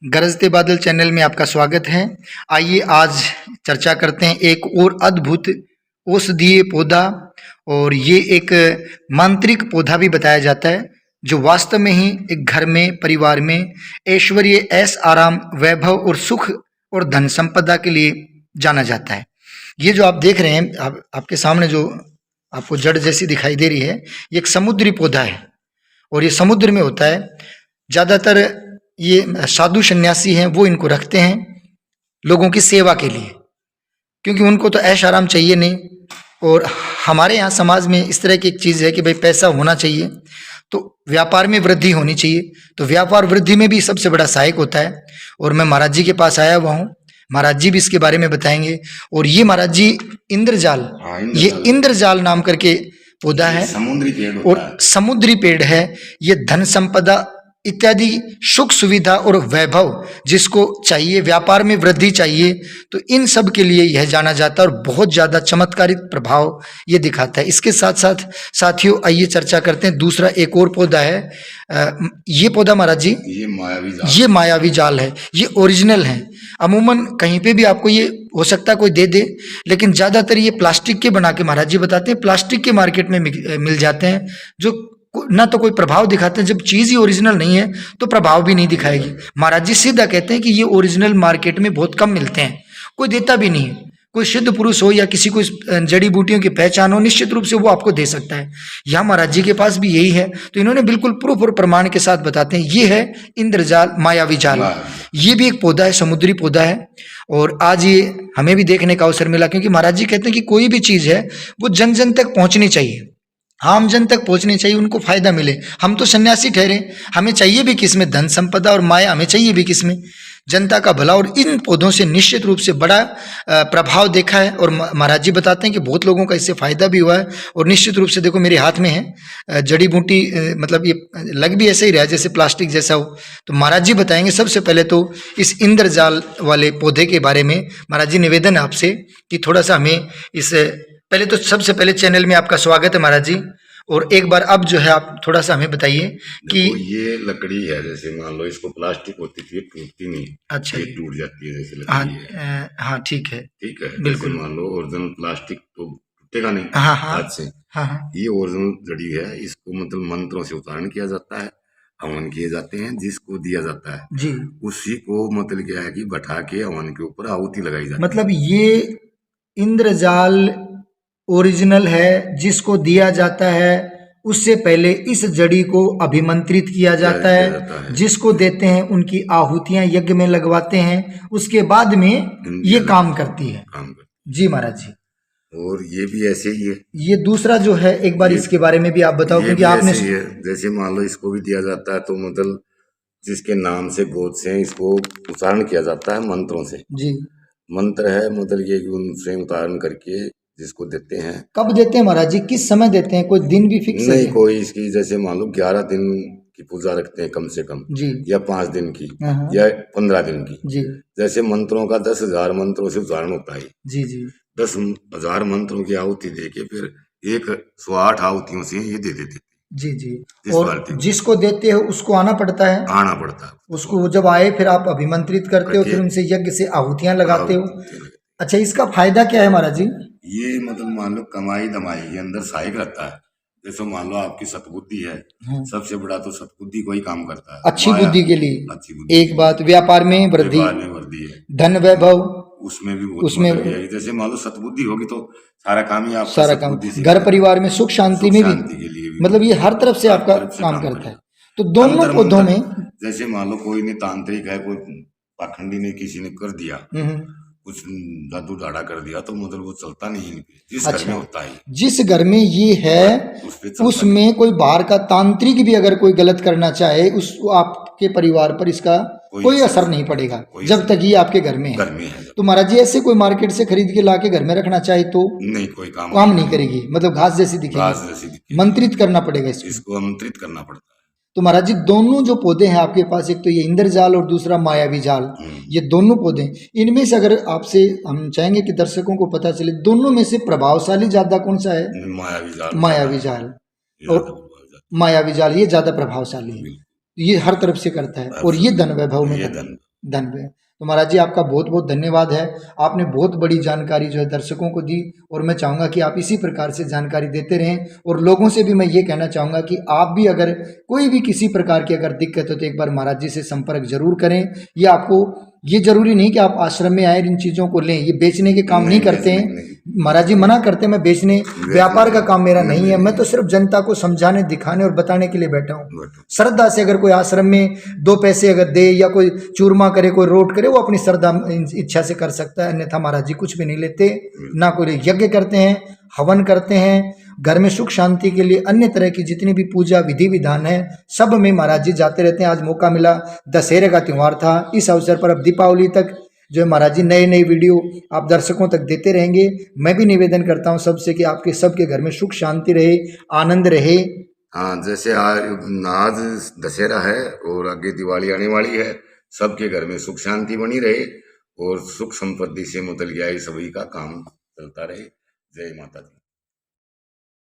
गरजते बादल चैनल में आपका स्वागत है। आइए आज चर्चा करते हैं एक और अद्भुत औषधीय पौधा, और ये एक मांत्रिक पौधा भी बताया जाता है जो वास्तव में ही एक घर में, परिवार में ऐश्वर्य, ऐश आराम, वैभव और सुख और धन संपदा के लिए जाना जाता है। ये जो आप देख रहे हैं, आपके सामने जो आपको जड़ जैसी दिखाई दे रही है, ये एक समुद्री पौधा है और ये समुद्र में होता है। ज़्यादातर ये साधु सन्यासी हैं, वो इनको रखते हैं लोगों की सेवा के लिए, क्योंकि उनको तो ऐश आराम चाहिए नहीं। और हमारे यहाँ समाज में इस तरह की एक चीज़ है कि भाई पैसा होना चाहिए, तो व्यापार में वृद्धि होनी चाहिए, तो व्यापार वृद्धि में भी सबसे बड़ा सहायक होता है। और मैं महाराज जी के पास आया हुआ हूँ, महाराज जी भी इसके बारे में बताएंगे। और ये महाराज जी इंद्रजाल, ये इंद्रजाल नाम करके पौधा है, समुद्री पेड़ और समुद्री पेड़ है। ये धन संपदा इत्यादि सुख सुविधा और वैभव जिसको चाहिए, व्यापार में वृद्धि चाहिए, तो इन सब के लिए यह जाना जाता है और बहुत ज़्यादा चमत्कारिक प्रभाव ये दिखाता है। इसके साथ साथ साथियों, आइए चर्चा करते हैं। दूसरा एक और पौधा है, ये पौधा महाराज जी, ये मायावी जाल है। ये ओरिजिनल है। अमूमन कहीं पे भी आपको ये हो सकता है कोई दे दे, लेकिन ज़्यादातर ये प्लास्टिक के बना के महाराज जी बताते हैं, प्लास्टिक के मार्केट में मिल जाते हैं, जो ना तो कोई प्रभाव दिखाते हैं। जब चीज़ ही ओरिजिनल नहीं है तो प्रभाव भी नहीं दिखाएगी। महाराज जी सीधा कहते हैं कि ये ओरिजिनल मार्केट में बहुत कम मिलते हैं, कोई देता भी नहीं है। कोई सिद्ध पुरुष हो या किसी को जड़ी बूटियों की पहचान हो, निश्चित रूप से वो आपको दे सकता है। यहाँ महाराज जी के पास भी यही है, तो इन्होंने बिल्कुल प्रूफ और प्रमाण के साथ बताते हैं। ये है इंद्रजाल, मायावी जाल। ये भी एक पौधा है, समुद्री पौधा है। और आज ये हमें भी देखने का अवसर मिला, क्योंकि महाराज जी कहते हैं कि कोई भी चीज़ है वो जन जन तक पहुँचनी चाहिए, आम जन तक पहुंचनी चाहिए, उनको फायदा मिले। हम तो सन्यासी ठहरे, हमें चाहिए भी किसमें धन संपदा और माया, हमें चाहिए भी किसमें जनता का भला। और इन पौधों से निश्चित रूप से बड़ा प्रभाव देखा है, और महाराज जी बताते हैं कि बहुत लोगों का इससे फायदा भी हुआ है। और निश्चित रूप से देखो मेरे हाथ में है जड़ी बूटी, मतलब ये लग भी ऐसे ही रहा जैसे प्लास्टिक जैसा हो। तो महाराज जी बताएंगे। सबसे पहले तो इस इंद्रजाल वाले पौधे के बारे में महाराज जी निवेदन है आपसे कि थोड़ा सा हमें इस, पहले तो सबसे पहले चैनल में आपका स्वागत है महाराज जी। और एक बार अब जो है आप थोड़ा सा हमें बताइए कि ये लकड़ी है, जैसे मान लो इसको प्लास्टिक होती थी, टूटती नहीं। अच्छा, ये टूट जाती है जैसे लकड़ी है। हाँ ठीक है, ठीक है, बिल्कुल। मान लो ओरिजिनल प्लास्टिक तो टूटेगा नहीं। हाँ हाँ हाथ से। हाँ, ये ओरिजिनल जड़ी है, इसको मतलब मंत्रों से उच्चारण किया जाता है, हवन किए जाते हैं, जिसको दिया जाता है जी, उसी को मतलब क्या है कि बैठा के हवन के ऊपर आहुति लगाई जाती है। मतलब ये इंद्रजाल ओरिजिनल है, जिसको दिया जाता है उससे पहले इस जड़ी को अभिमंत्रित किया जाता है। जिसको देते हैं उनकी आहुतियां यज्ञ में लगवाते हैं, उसके बाद में ये काम करती है। जी महाराज जी। और ये भी ऐसे ही है। ये दूसरा जो है, एक बार इसके बारे में भी आप बताओ, क्योंकि आपने जैसे मान लो इसको भी दिया जाता है, तो मतलब जिसके नाम से गोद से इसको उच्चारण किया जाता है मंत्रों से जी। मंत्र है, मतलब ये उनसे उच्चारण करके जिसको देते हैं। कब देते हैं महाराज जी, किस समय देते हैं, कोई दिन भी फिक्स नहीं? कोई इसकी जैसे मान लो 11 दिन की पूजा रखते हैं कम से कम जी, या 5 दिन की या 15 दिन की जी। जैसे मंत्रों का 10,000 मंत्रों से उच्चारण होता है जी जी। 10,000 मंत्रों की आहुति दे के फिर 108 आहुतियों से ये दे देते जी जी। और जिसको देते हो उसको आना पड़ता है, आना पड़ता है उसको। जब आए फिर आप अभिमंत्रित करते हो, फिर उनसे यज्ञ से आहुतियां लगाते हो। अच्छा, इसका फायदा क्या है महाराज जी? ये मतलब मान लो कमाई दमाई के अंदर सहायक रहता है। जैसे मान लो आपकी सतबुद्धि है, सबसे बड़ा तो सतबुद्धि को ही काम करता है, अच्छी बुद्धि के लिए। अच्छी बुद्धि एक बात, व्यापार में वृद्धि है, धन वैभव उसमें भी उसमें जैसे मान लो सतबुद्धि होगी तो सारा काम ही आप, सारा काम, घर परिवार में सुख शांति में भी, मतलब ये हर तरफ से आपका काम करता है। तो दोनों पौधों में, जैसे मान लो कोई ने तांत्रिक है, कोई पाखंडी ने किसी ने कर दिया, कुछ जादू डाड़ा कर दिया, तो मतलब वो चलता नहीं। जिस घर में होता है, जिस घर में ये है उसमें कोई बाहर का तांत्रिक भी अगर कोई गलत करना चाहे, उस आपके परिवार पर इसका कोई असर नहीं पड़ेगा जब तक ये आपके घर में है। तो महाराज जी ऐसे कोई मार्केट से खरीद के लाके घर में रखना चाहे तो नहीं, कोई काम नहीं करेगी, मतलब घास जैसी दिखेगी, मंत्रित करना पड़ेगा इसको आमंत्रित करना पड़ता है। तो महाराज जी दोनों जो पौधे हैं आपके पास, एक तो ये इंद्रजाल और दूसरा मायावी जाल, ये दोनों पौधे, इनमें से अगर आपसे हम चाहेंगे कि दर्शकों को पता चले दोनों में से प्रभावशाली ज्यादा कौन सा है? मायावी जाल। और मायावी जाल ये ज्यादा प्रभावशाली है, ये हर तरफ से करता है, और ये धन वैभव में धन पे। तो महाराज जी आपका बहुत बहुत धन्यवाद है, आपने बहुत बड़ी जानकारी जो है दर्शकों को दी, और मैं चाहूँगा कि आप इसी प्रकार से जानकारी देते रहें। और लोगों से भी मैं ये कहना चाहूँगा कि आप भी अगर कोई भी किसी प्रकार की अगर दिक्कत हो तो एक बार महाराज जी से संपर्क जरूर करें। ये आपको, ये जरूरी नहीं कि आप आश्रम में आए इन चीज़ों को लें, ये बेचने के काम नहीं करते हैं महाराज जी, मना करते हैं। मैं बेचने व्यापार का काम मेरा नहीं है, मैं तो सिर्फ जनता को समझाने, दिखाने और बताने के लिए बैठा हूँ। श्रद्धा से अगर कोई आश्रम में 2 पैसे अगर दे या कोई चूरमा करे, कोई रोट करे, वो अपनी श्रद्धा इच्छा से कर सकता है, अन्यथा महाराज जी कुछ भी नहीं लेते। ना कोई यज्ञ करते हैं, हवन करते हैं, घर में सुख शांति के लिए अन्य तरह की जितनी भी पूजा विधि विधान है सब में महाराज जी जाते रहते हैं। आज मौका मिला, दशहरे का त्यौहार था, इस अवसर पर अब दीपावली तक जो है महाराज जी नए नए वीडियो आप दर्शकों तक देते रहेंगे। मैं भी निवेदन करता हूं सबसे कि आपके सबके घर में सुख शांति रहे, आनंद रहे। हाँ, जैसे आज दशहरा है और आगे दिवाली आने वाली है, सबके घर में सुख शांति बनी रहे और सुख संपत्ति से मुतल गया सभी का काम चलता रहे। जय माता दी।